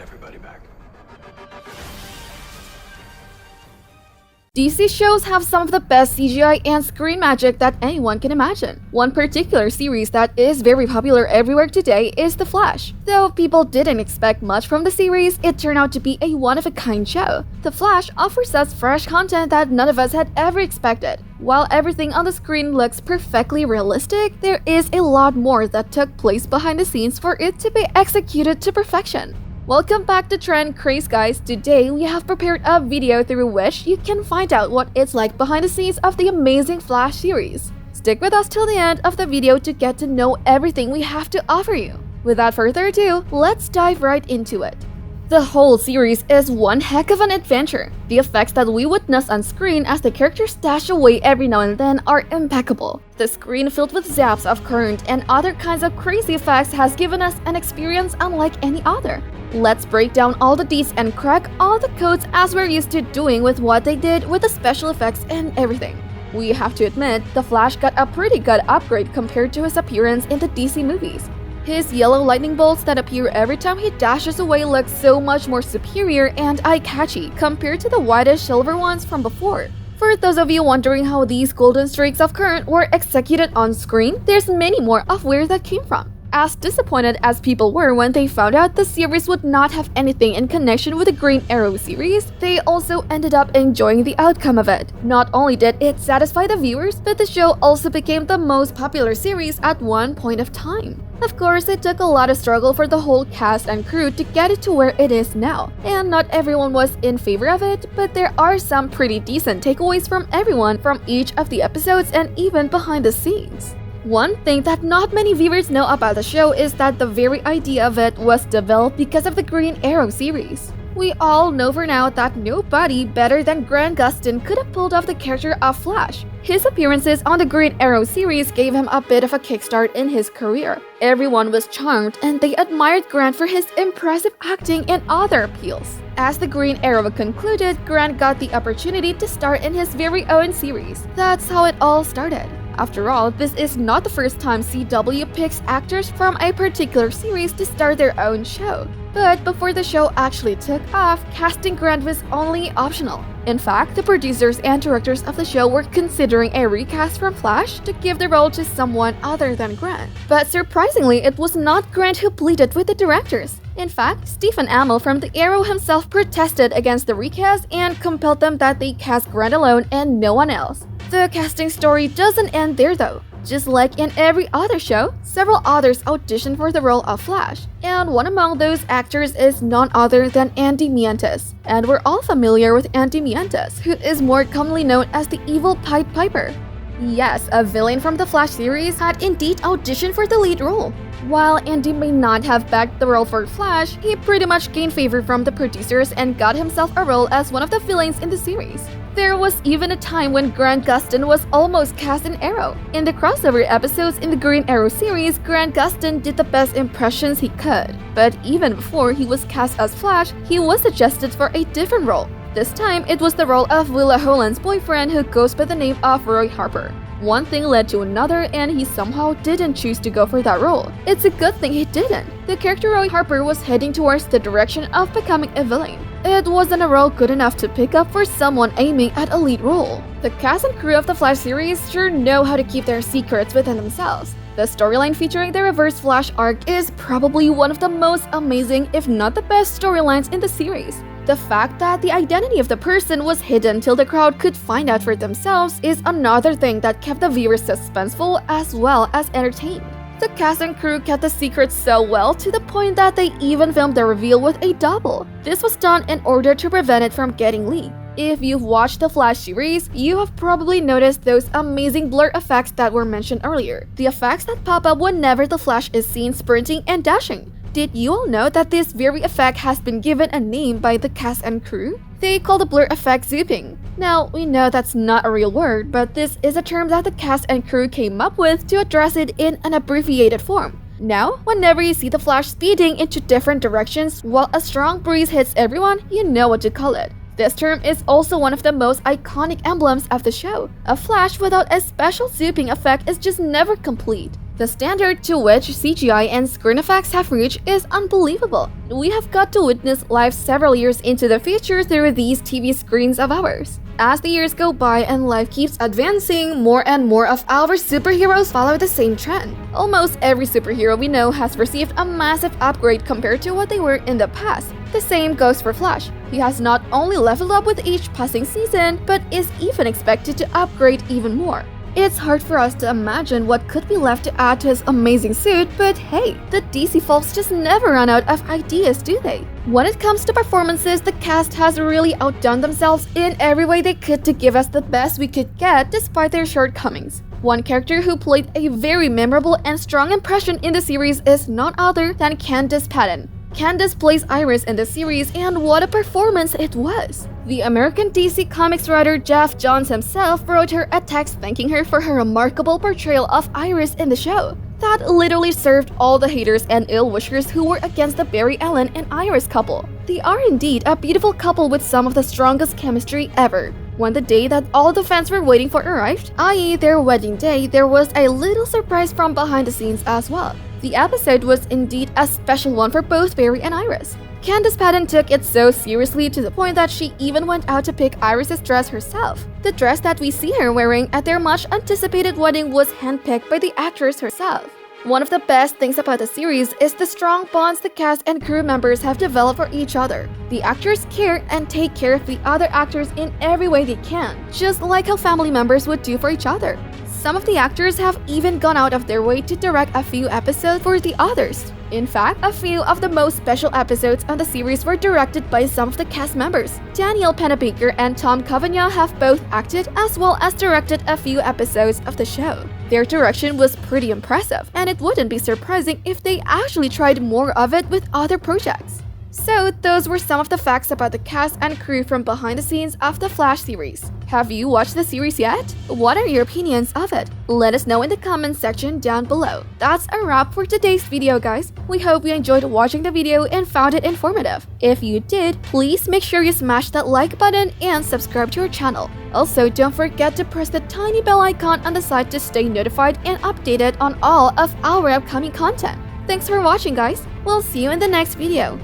everybody back. DC shows have some of the best CGI and screen magic that anyone can imagine. One particular series that is very popular everywhere today is The Flash. Though people didn't expect much from the series, it turned out to be a one-of-a-kind show. The Flash offers us fresh content that none of us had ever expected. While everything on the screen looks perfectly realistic, there is a lot more that took place behind the scenes for it to be executed to perfection. Welcome back to Trend Craze, guys. Today we have prepared a video through which you can find out what it's like behind the scenes of the amazing Flash series. Stick with us till the end of the video to get to know everything we have to offer you. Without further ado, let's dive right into it. The whole series is one heck of an adventure. The effects that we witness on screen as the characters dash away every now and then are impeccable. The screen filled with zaps of current and other kinds of crazy effects has given us an experience unlike any other. Let's break down all the deets and crack all the codes as we're used to doing with what they did with the special effects and everything. We have to admit, the Flash got a pretty good upgrade compared to his appearance in the DC movies. His yellow lightning bolts that appear every time he dashes away look so much more superior and eye-catchy compared to the whitish silver ones from before. For those of you wondering how these golden streaks of current were executed on screen, there's many more of where that came from. As disappointed as people were when they found out the series would not have anything in connection with the Green Arrow series, they also ended up enjoying the outcome of it. Not only did it satisfy the viewers, but the show also became the most popular series at one point of time. Of course, it took a lot of struggle for the whole cast and crew to get it to where it is now, and not everyone was in favor of it, but there are some pretty decent takeaways from everyone from each of the episodes and even behind the scenes. One thing that not many viewers know about the show is that the very idea of it was developed because of the Green Arrow series. We all know for now that nobody better than Grant Gustin could have pulled off the character of Flash. His appearances on the Green Arrow series gave him a bit of a kickstart in his career. Everyone was charmed and they admired Grant for his impressive acting and other appeals. As the Green Arrow concluded, Grant got the opportunity to star in his very own series. That's how it all started. After all, this is not the first time CW picks actors from a particular series to start their own show. But before the show actually took off, casting Grant was only optional. In fact, the producers and directors of the show were considering a recast from Flash to give the role to someone other than Grant. But surprisingly, it was not Grant who pleaded with the directors. In fact, Stephen Amell from The Arrow himself protested against the recast and compelled them that they cast Grant alone and no one else. The casting story doesn't end there though. Just like in every other show, several others auditioned for the role of Flash, and one among those actors is none other than Andy Mientus. And we're all familiar with Andy Mientus, who is more commonly known as the evil Pied Piper. Yes, a villain from the Flash series had indeed auditioned for the lead role. While Andy may not have backed the role for Flash, he pretty much gained favor from the producers and got himself a role as one of the villains in the series. There was even a time when Grant Gustin was almost cast in Arrow. In the crossover episodes in the Green Arrow series, Grant Gustin did the best impressions he could. But even before he was cast as Flash, he was suggested for a different role. This time, it was the role of Willa Holland's boyfriend who goes by the name of Roy Harper. One thing led to another and he somehow didn't choose to go for that role. It's a good thing he didn't. The character Roy Harper was heading towards the direction of becoming a villain. It wasn't a role good enough to pick up for someone aiming at a lead role. The cast and crew of the Flash series sure know how to keep their secrets within themselves. The storyline featuring the Reverse Flash arc is probably one of the most amazing, if not the best storylines in the series. The fact that the identity of the person was hidden till the crowd could find out for themselves is another thing that kept the viewers suspenseful as well as entertained. The cast and crew kept the secret so well to the point that they even filmed the reveal with a double. This was done in order to prevent it from getting leaked. If you've watched the Flash series, you have probably noticed those amazing blur effects that were mentioned earlier. The effects that pop up whenever the Flash is seen sprinting and dashing. Did you all know that this very effect has been given a name by the cast and crew? They call the blur effect zooping. Now, we know that's not a real word, but this is a term that the cast and crew came up with to address it in an abbreviated form. Now, whenever you see the Flash speeding into different directions while a strong breeze hits everyone, you know what to call it. This term is also one of the most iconic emblems of the show. A Flash without a special zooping effect is just never complete. The standard to which CGI and screen effects have reached is unbelievable. We have got to witness life several years into the future through these TV screens of ours. As the years go by and life keeps advancing, more and more of our superheroes follow the same trend. Almost every superhero we know has received a massive upgrade compared to what they were in the past. The same goes for Flash. He has not only leveled up with each passing season, but is even expected to upgrade even more. It's hard for us to imagine what could be left to add to his amazing suit, but hey, the DC folks just never run out of ideas, do they? When it comes to performances, the cast has really outdone themselves in every way they could to give us the best we could get despite their shortcomings. One character who played a very memorable and strong impression in the series is none other than Candice Patton. Candice plays Iris in the series, and what a performance it was! The American DC Comics writer Jeff Johns himself wrote her a text thanking her for her remarkable portrayal of Iris in the show. That literally served all the haters and ill-wishers who were against the Barry Allen and Iris couple. They are indeed a beautiful couple with some of the strongest chemistry ever. When the day that all the fans were waiting for arrived, i.e. their wedding day, there was a little surprise from behind the scenes as well. The episode was indeed a special one for both Barry and Iris. Candice Patton took it so seriously to the point that she even went out to pick Iris's dress herself. The dress that we see her wearing at their much-anticipated wedding was handpicked by the actress herself. One of the best things about the series is the strong bonds the cast and crew members have developed for each other. The actors care and take care of the other actors in every way they can, just like how family members would do for each other. Some of the actors have even gone out of their way to direct a few episodes for the others. In fact, a few of the most special episodes on the series were directed by some of the cast members. Danielle Pennebaker and Tom Cavagna have both acted as well as directed a few episodes of the show. Their direction was pretty impressive, and it wouldn't be surprising if they actually tried more of it with other projects. So, those were some of the facts about the cast and crew from behind the scenes of the Flash series. Have you watched the series yet? What are your opinions of it? Let us know in the comments section down below. That's a wrap for today's video, guys. We hope you enjoyed watching the video and found it informative. If you did, please make sure you smash that like button and subscribe to our channel. Also, don't forget to press the tiny bell icon on the side to stay notified and updated on all of our upcoming content. Thanks for watching, guys. We'll see you in the next video.